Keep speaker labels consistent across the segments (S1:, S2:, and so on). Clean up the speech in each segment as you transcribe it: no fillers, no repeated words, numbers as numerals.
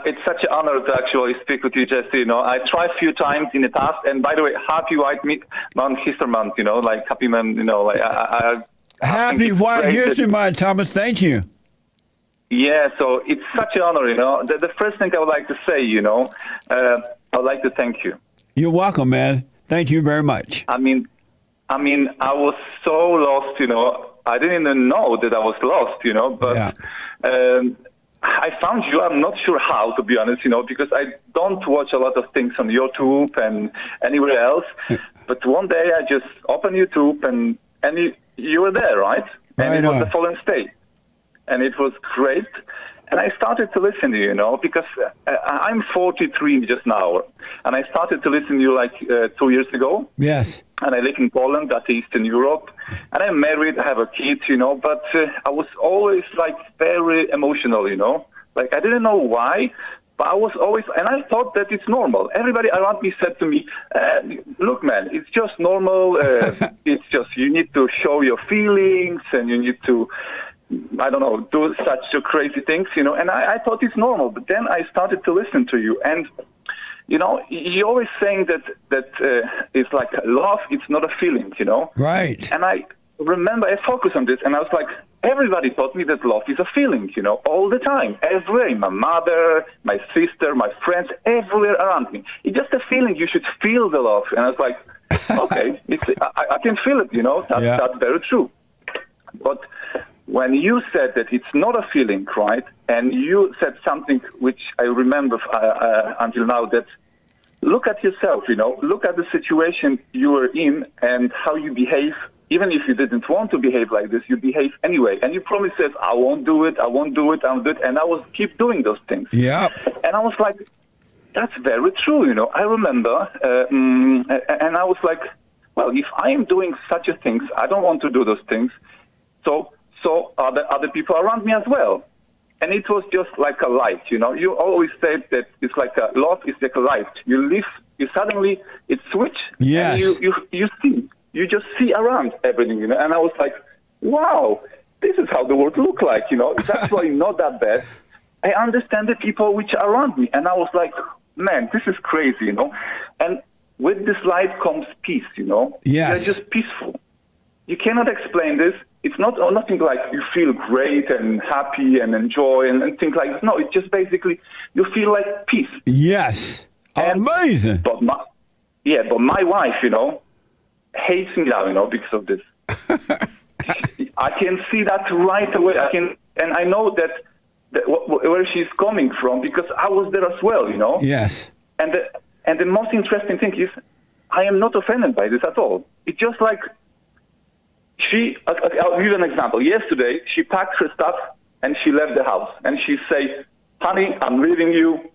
S1: It's such an honor to actually speak with you, Jesse. I tried a few times in the past, and by the way, happy White Month, Easter month. Like happy man.
S2: Happy White History Month, Thomas. Thank you.
S1: Yeah, so it's such an honor. The first thing I would like to say, I would like to thank you.
S2: You're welcome, man. Thank you very much.
S1: I mean, I was so lost. I didn't even know that I was lost. But.
S2: Yeah.
S1: I found you. I'm not sure how, to be honest, because I don't watch a lot of things on YouTube and anywhere else. But one day I just opened YouTube and you were there, right? And it was the following day. And it was great. And I started to listen to you, because I'm 43 just now. And I started to listen to you like 2 years ago.
S2: Yes.
S1: And I live in Poland, that's Eastern Europe. And I'm married, I have a kid, but I was always like very emotional, Like I didn't know why, but I was always, and I thought that it's normal. Everybody around me said to me, look, man, it's just normal. It's just, you need to show your feelings and you need to, I don't know, do such crazy things, And I thought it's normal. But then I started to listen to you. And you're always saying that it's like love, it's not a feeling,
S2: Right.
S1: And I remember I focused on this, and I was like, everybody taught me that love is a feeling, all the time, everywhere. My mother, my sister, my friends, everywhere around me. It's just a feeling. You should feel the love. And I was like, okay, I can feel it, That's very true. But when you said that it's not a feeling, right, and you said something which I remember until now, that look at yourself, look at the situation you were in and how you behave. Even if you didn't want to behave like this, you behave anyway. And you probably said, I won't do it, I'll do it. And I was keep doing those things.
S2: Yeah.
S1: And I was like, that's very true, I remember. And I was like, well, if I am doing such a things, I don't want to do those things. So are the other people around me as well. And it was just like a light, You always said that it's like love is like a light. You live, you switch.
S2: Yes.
S1: And you see. You just see around everything, And I was like, wow, this is how the world look like, It's actually not that bad. I understand the people which are around me. And I was like, man, this is crazy, And with this light comes peace,
S2: Yes.
S1: You're just peaceful. You cannot explain this. It's nothing like you feel great and happy and enjoy and things like this. No, it's just basically you feel like peace.
S2: Yes. Amazing.
S1: But my wife, hates me now, because of this. I can see that right away. And I know that where she's coming from, because I was there as well,
S2: Yes.
S1: And the most interesting thing is, I am not offended by this at all. It's just like, I'll give you an example. Yesterday, she packed her stuff and she left the house. And she say, honey, I'm leaving you.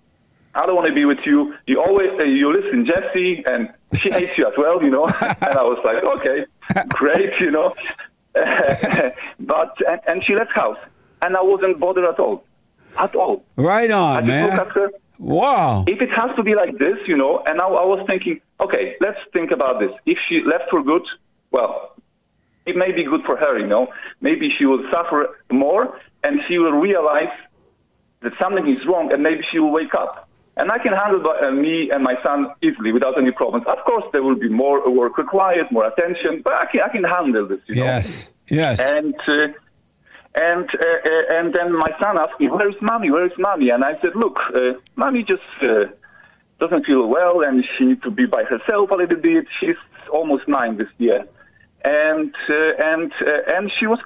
S1: I don't want to be with you. You always you listen, Jesse, and she hates you as well, And I was like, okay, great, But and she left house, and I wasn't bothered at all.
S2: Right on,
S1: I just
S2: man.
S1: look at her.
S2: Wow.
S1: If it has to be like this, and I was thinking, okay, let's think about this. If she left for good, well, it may be good for her, Maybe she will suffer more, and she will realize that something is wrong, and maybe she will wake up. And I can handle me and my son easily without any problems. Of course, there will be more work required, more attention, but I can handle this,
S2: Yes, yes.
S1: And then my son asked me, where is mommy? And I said, look, mommy just doesn't feel well, and she needs to be by herself a little bit. She's almost 9 this year. And she was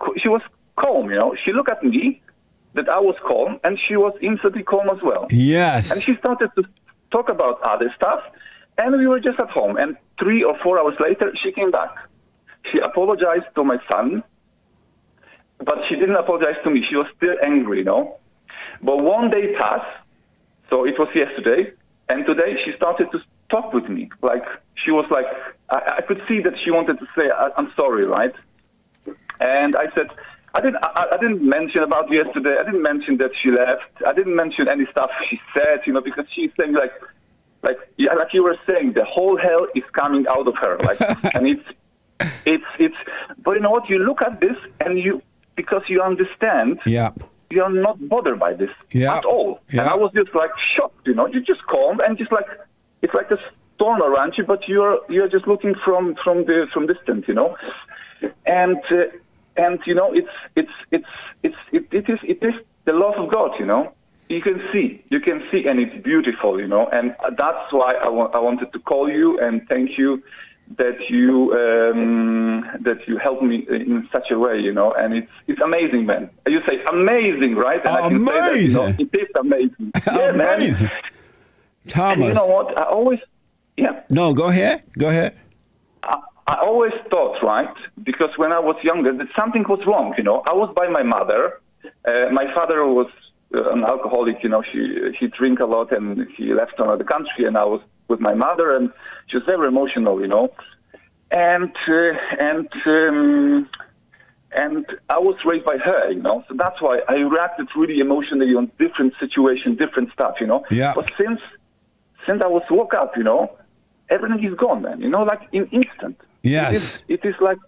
S1: calm, She looked at me, that I was calm, and she was instantly calm as well.
S2: Yes.
S1: And she started to talk about other stuff, and we were just at home. And 3 or 4 hours later, she came back. She apologized to my son, but she didn't apologize to me. She was still angry, But one day passed, so it was yesterday, and today she started to talk with me. Like, she was like, I could see that she wanted to say, I'm sorry, right? And I said, I didn't mention about yesterday. I didn't mention that she left. I didn't mention any stuff she said, because she's saying like you were saying, the whole hell is coming out of her. Like, and it's. But you know what? You look at this and because you understand.
S2: Yeah.
S1: you're not bothered by this at all.
S2: Yeah.
S1: And I was just like shocked, you know. You're just calm and just like it's like a storm around you, but you're just looking from distance, you know. And you know, it is the love of God, you know. You can see, and it's beautiful, you know. And that's why I wanted to call you and thank you that you helped me in such a way, you know. And it's amazing, man. You say amazing, right? And
S2: amazing.
S1: I can say that, you know, it is amazing. Yeah,
S2: amazing.
S1: Man.
S2: Thomas.
S1: And you know what? I always, yeah.
S2: No, go ahead.
S1: I always thought, right, because when I was younger, that something was wrong, you know. I was by my mother. My father was an alcoholic, you know. He drank a lot and he left to another country, and I was with my mother, and she was very emotional, you know. And I was raised by her, you know. So that's why I reacted really emotionally on different situations, different stuff, you know.
S2: Yeah.
S1: But since I was woke up, you know, everything is gone, man. You know, like in instant.
S2: Yes.
S1: It is like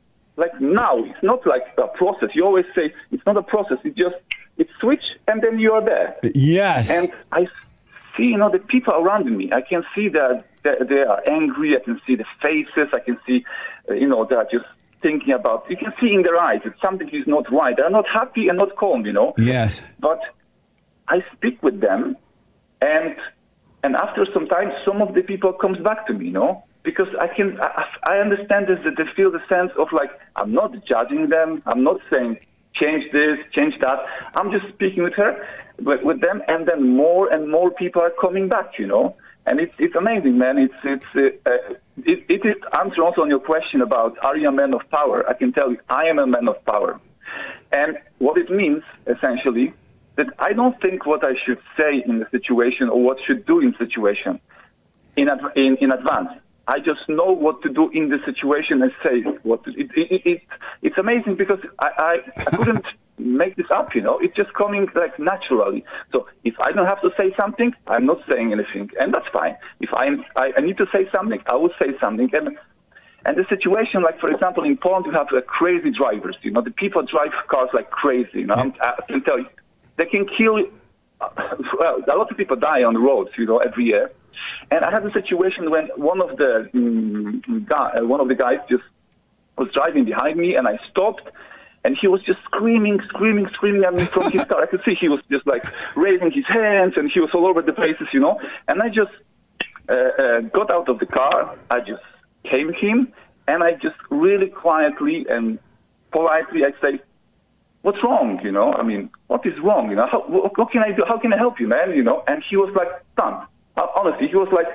S1: now. It's not like a process. You always say it's not a process. It's switch and then you are there.
S2: Yes.
S1: And I see, you know, the people around me. I can see that they are angry. I can see the faces. I can see, you know, they're just thinking about. You can see in their eyes that something is not right. They're not happy and not calm, you know.
S2: Yes.
S1: But I speak with them, and after some time, some of the people comes back to me, you know. Because I understand this, that they feel the sense of like, I'm not judging them. I'm not saying, change this, change that. I'm just speaking with with them, and then more and more people are coming back, you know. And it's amazing, man. It is answer also on your question about, are you a man of power? I can tell you, I am a man of power. And what it means, essentially, that I don't think what I should say in the situation or what should do in situation in advance. I just know what to do in the situation and say what to, it's amazing because I couldn't make this up, you know. It's just coming like naturally. So if I don't have to say something, I'm not saying anything, and that's fine. If I need to say something, I will say something. And the situation, like for example in Poland, you have crazy drivers. You know, the people drive cars like crazy. You know, I can tell you, they can kill. Well, a lot of people die on the roads, you know, every year. And I had a situation when one of the guys just was driving behind me, and I stopped, and he was just screaming at me from his car. I could see he was just like raising his hands, and he was all over the places, you know. And I just got out of the car. I just came to him, and I just really quietly and politely I say, "What's wrong? You know, I mean, what is wrong? You know, what can I do? How can I help you, man? You know?" And he was like stunned. Honestly, he was like,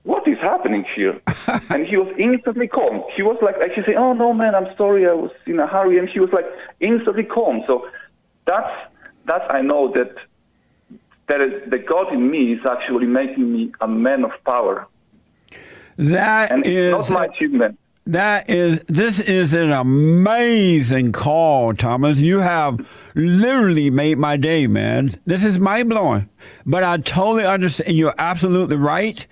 S1: "What is happening here?" And he was instantly calm. He was like, I should say, "Oh no, man, I'm sorry, I was in a hurry." And he was like instantly calm. So that's I know that the God in me is actually making me a man of power.
S2: And
S1: it's not my achievement.
S2: This is an amazing call, Thomas. You have literally made my day, man. This is mind-blowing. But I totally understand. You're absolutely right.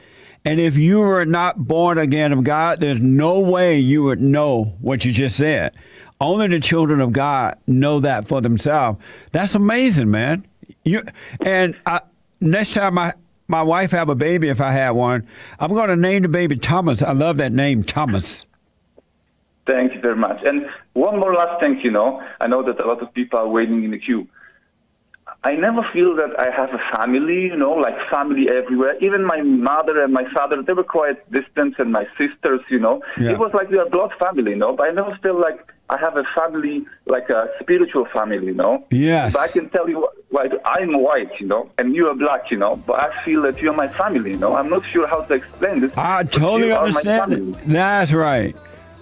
S2: And if you were not born again of God, there's no way you would know what you just said. Only the children of God know that for themselves. That's amazing, man. Next time my wife have a baby, if I had one, I'm going to name the baby Thomas. I love that name, Thomas.
S1: Thank you very much. And one more last thing, you know. I know that a lot of people are waiting in the queue. I never feel that I have a family, you know, like family everywhere. Even my mother and my father, they were quite distant, and my sisters, you know. Yeah. It was like we are blood family, you know. But I never feel like I have a family, like a spiritual family, you know.
S2: Yes.
S1: But I can tell you, like, I'm white, you know, and you are black, you know. But I feel that you're my family, you know. I'm not sure how to explain this.
S2: I totally understand. That's right.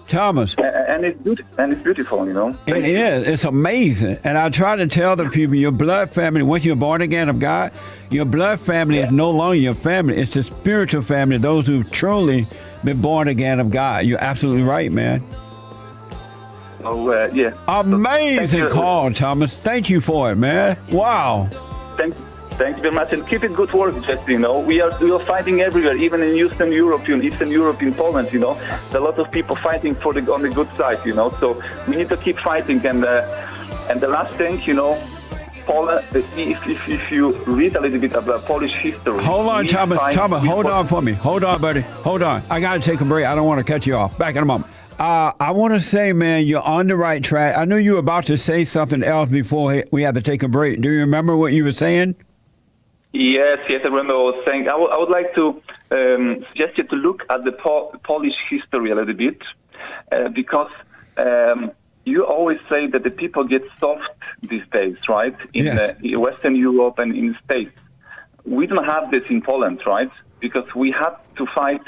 S2: Thomas.
S1: And it's beautiful, you know.
S2: It is. It's amazing. And I try to tell the people, your blood family, once you're born again of God, your blood family is no longer your family. It's the spiritual family, those who've truly been born again of God. You're absolutely right, man.
S1: Oh, yeah.
S2: Amazing call, Thomas. Thank you for it, man. Wow.
S1: Thank you very much, and keep it good work, Jesse. You know, we are fighting everywhere, even in Eastern Europe, in Poland. You know, there's a lot of people fighting on the good side. You know, so we need to keep fighting. And the last thing, you know, Poland, if you read a little bit about Polish history...
S2: Hold on, Thomas, hold on for me. Hold on, buddy. Hold on. I got to take a break. I don't want to cut you off. Back in a moment. I want to say, man, you're on the right track. I knew you were about to say something else before we had to take a break. Do you remember what you were saying?
S1: Yes, I remember I was saying. I would like to suggest you to look at the Polish history a little bit, because you always say that the people get soft these days, right? In Western Europe and in the States. We don't have this in Poland, right? Because we had to fight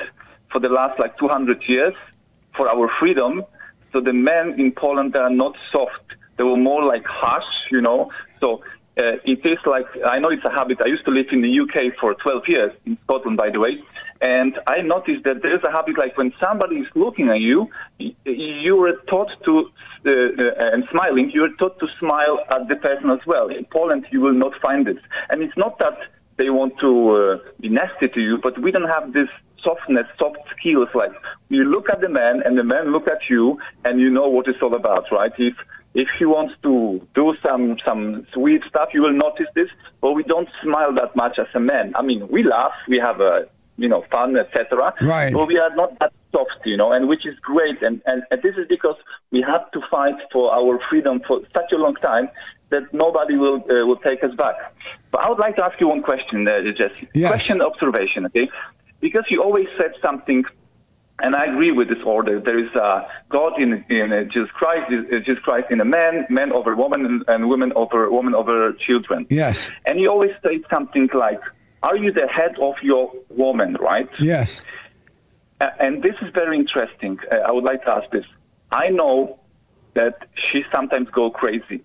S1: for the last 200 years for our freedom. So the men in Poland, they are not soft. They were more harsh, So it is I know it's a habit. I used to live in the UK for 12 years, in Scotland, by the way. And I noticed that there's a habit when somebody is looking at you, you are taught to, and smiling, you are taught to smile at the person as well. In Poland, you will not find this. And it's not that they want to be nasty to you, but we don't have this softness, soft skills. You look at the man, and the man look at you, and you know what it's all about, right? If he wants to do some sweet stuff, you will notice this, but we don't smile that much as a man. I mean, we laugh, we have fun, etc.
S2: Right.
S1: But we are not that soft, and which is great. And this is because we had to fight for our freedom for such a long time that nobody will take us back. But I would like to ask you one question, Jesse.
S2: Yes.
S1: Question, observation, okay? Because you always said something, and I agree with this order. There is God in Jesus Christ in a man over woman, and woman over children.
S2: Yes.
S1: And you always say something like, are you the head of your woman, right?
S2: Yes.
S1: And this is very interesting. I would like to ask this. I know that she sometimes go crazy.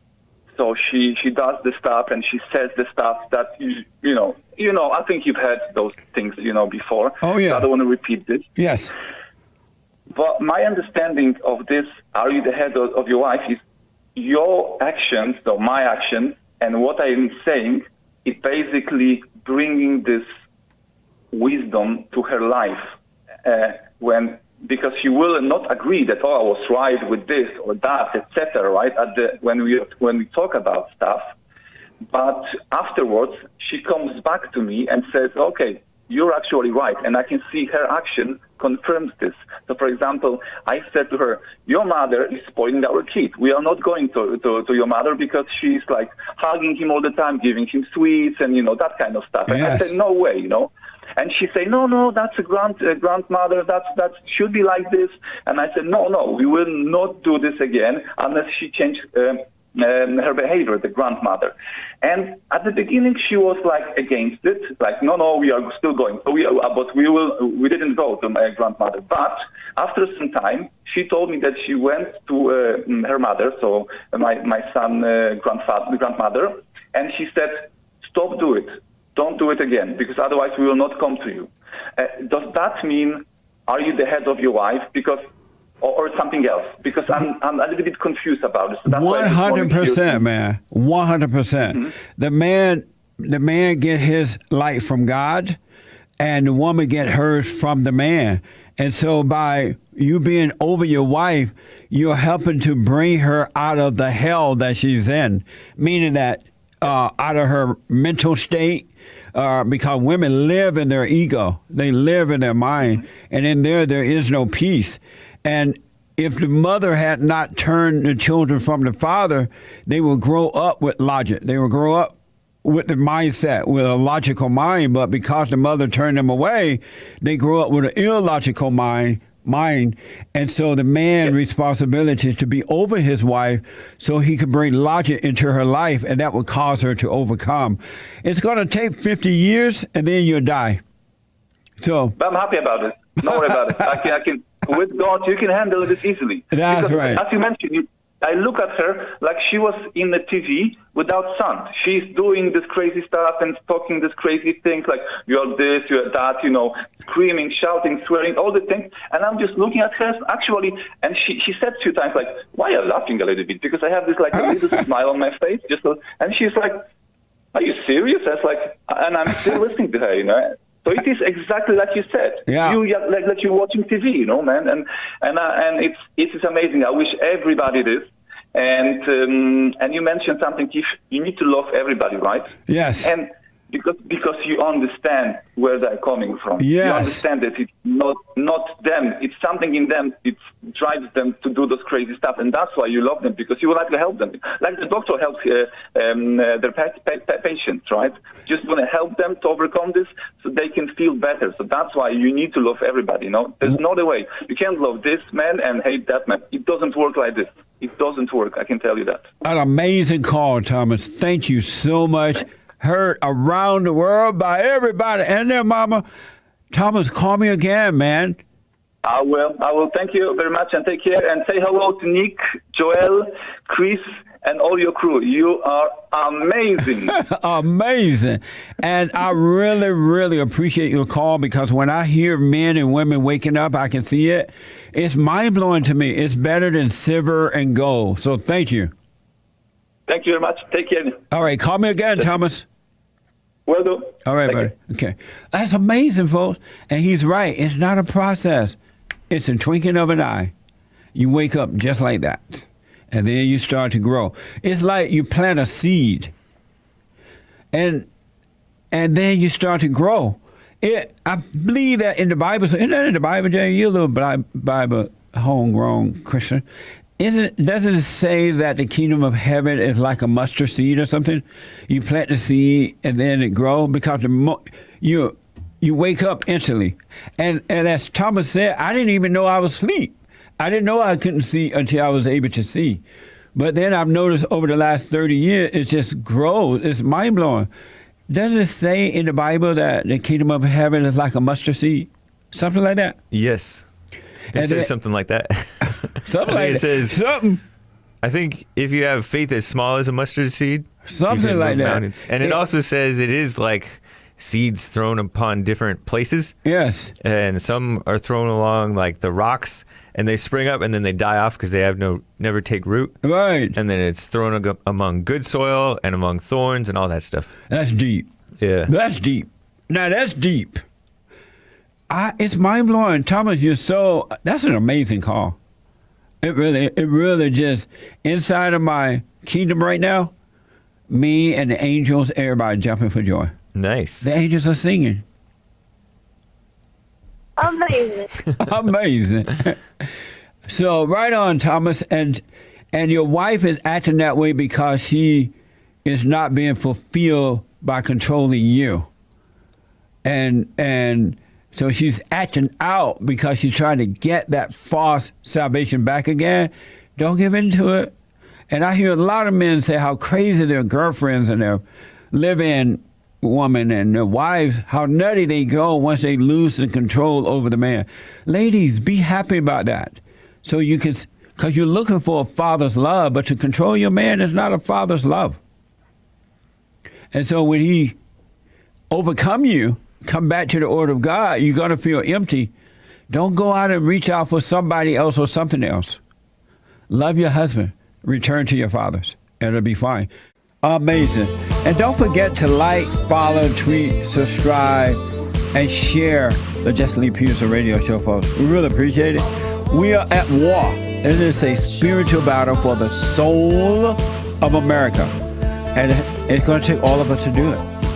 S1: So she does the stuff and she says the stuff that, I think you've heard those things, before.
S2: Oh, yeah.
S1: So I don't want to repeat this.
S2: Yes.
S1: But my understanding of this, are you the head of your wife, is your actions, so my actions, and what I'm saying, is basically bringing this wisdom to her life. Because she will not agree that, I was right with this or that, etc. Right? When we talk about stuff, but afterwards she comes back to me and says, "Okay, you're actually right," and I can see her action confirms this. So, for example, I said to her, "Your mother is spoiling our kid. We are not going to your mother because she's hugging him all the time, giving him sweets and that kind of stuff." And
S2: Yes.
S1: I said, "No way, And she said, no, that's a grandmother, that should be like this." And I said, no, we will not do this again unless she changes her behavior, the grandmother. And at the beginning, she was against it, no, we are still going. So we didn't go to my grandmother. But after some time, she told me that she went to her mother, so my son grandmother, and she said, "Stop doing it. Don't do it again, because otherwise we will not come to you." Does that mean, are you the head of your wife? Because, or something else? Because I'm a little bit confused about it. So
S2: 100%, man. 100%. Mm-hmm. The man get his light from God, and the woman get hers from the man. And so by you being over your wife, you're helping to bring her out of the hell that she's in, meaning that out of her mental state, because women live in their ego. They live in their mind. And in there is no peace. And if the mother had not turned the children from the father, they will grow up with logic. They will grow up with the mindset, with a logical mind. But because the mother turned them away, they grow up with an illogical mind. And so the man's responsibility is to be over his wife so he can bring logic into her life, and that would cause her to overcome. It's going to take 50 years, and then you'll die. So,
S1: but I'm happy about it. Don't worry about it. I can, with God, you can handle it easily.
S2: That's
S1: because,
S2: right.
S1: As you mentioned, I look at her like she was in the TV without son. She's doing this crazy stuff and talking this crazy things like, "You're this, you're that," screaming, shouting, swearing, all the things. And I'm just looking at her actually, and she said a few times "Why are you laughing a little bit?" Because I have this a little smile on my face. And she's like, "Are you serious?" I was and I'm still listening to her, So it is exactly like you said.
S2: Yeah.
S1: Like you're watching TV, man. And it is amazing. I wish everybody this. And you mentioned something. You need to love everybody, right?
S2: Yes.
S1: And because you understand where they're coming from.
S2: Yes.
S1: You understand that it's not them. It's something in them. It drives them to do those crazy stuff, and that's why you love them, because you would like to help them. Like the doctor helps their patients, right? Just want to help them to overcome this so they can feel better. So that's why you need to love everybody. You know, there's no other way. You can't love this man and hate that man. It doesn't work like this. It doesn't work. I can tell you that.
S2: An amazing call, Thomas. Thank you so much. Heard around the world by everybody and their mama. Thomas, call me again, man.
S1: I will. Thank you very much, and take care. And say hello to Nick, Joel, Chris, and all your crew. You are amazing.
S2: Amazing. And I really, really appreciate your call, because when I hear men and women waking up, I can see it. It's mind-blowing to me. It's better than silver and gold. So thank you.
S1: Thank you very much. Take care.
S2: All right. Call me again, Thomas.
S1: Will do.
S2: All right, buddy. Okay. That's amazing, folks. And he's right. It's not a process. It's a twinkling of an eye. You wake up just like that. And then you start to grow. It's like you plant a seed. And then you start to grow. I believe that in the Bible. Isn't that in the Bible, Jay? You're a little Bible homegrown Christian. Doesn't it say that the kingdom of heaven is like a mustard seed or something? You plant the seed and then it grows, because you wake up instantly. And as Thomas said, I didn't even know I was asleep. I didn't know I couldn't see until I was able to see. But then I've noticed over the last 30 years, it just grows. It's mind-blowing. Does it say in the Bible that the kingdom of heaven is like a mustard seed? Something like that?
S3: Yes. It says something like that.
S2: Something like
S3: it says
S2: something.
S3: I think if you have faith as small as a mustard seed,
S2: something like that.
S3: Mountains. And it also says it is like seeds thrown upon different places.
S2: Yes.
S3: And some are thrown along like the rocks, and they spring up and then they die off because they have never take root.
S2: Right.
S3: And then it's thrown among good soil and among thorns and all that stuff.
S2: That's deep.
S3: Yeah.
S2: That's deep. Now that's deep. It's mind blowing, Thomas. That's an amazing call. It really just inside of my kingdom right now. Me and the angels, everybody jumping for joy.
S3: Nice.
S2: The angels are singing.
S4: Amazing.
S2: Amazing. So right on, Thomas, and your wife is acting that way because she is not being fulfilled by controlling you, and. So she's acting out because she's trying to get that false salvation back again. Don't give in to it. And I hear a lot of men say how crazy their girlfriends and their live-in woman and their wives, how nutty they go once they lose the control over the man. Ladies, be happy about that. So you can, because you're looking for a father's love, but to control your man is not a father's love. And so when he overcome you, come back to the order of God, you're going to feel empty. Don't go out and reach out for somebody else or something else. Love your husband. Return to your fathers. And it'll be fine. Amazing. And don't forget to like, follow, tweet, subscribe, and share the Jesse Lee Peterson radio show, folks. We really appreciate it. We are at war. It is a spiritual battle for the soul of America. And it's going to take all of us to do it.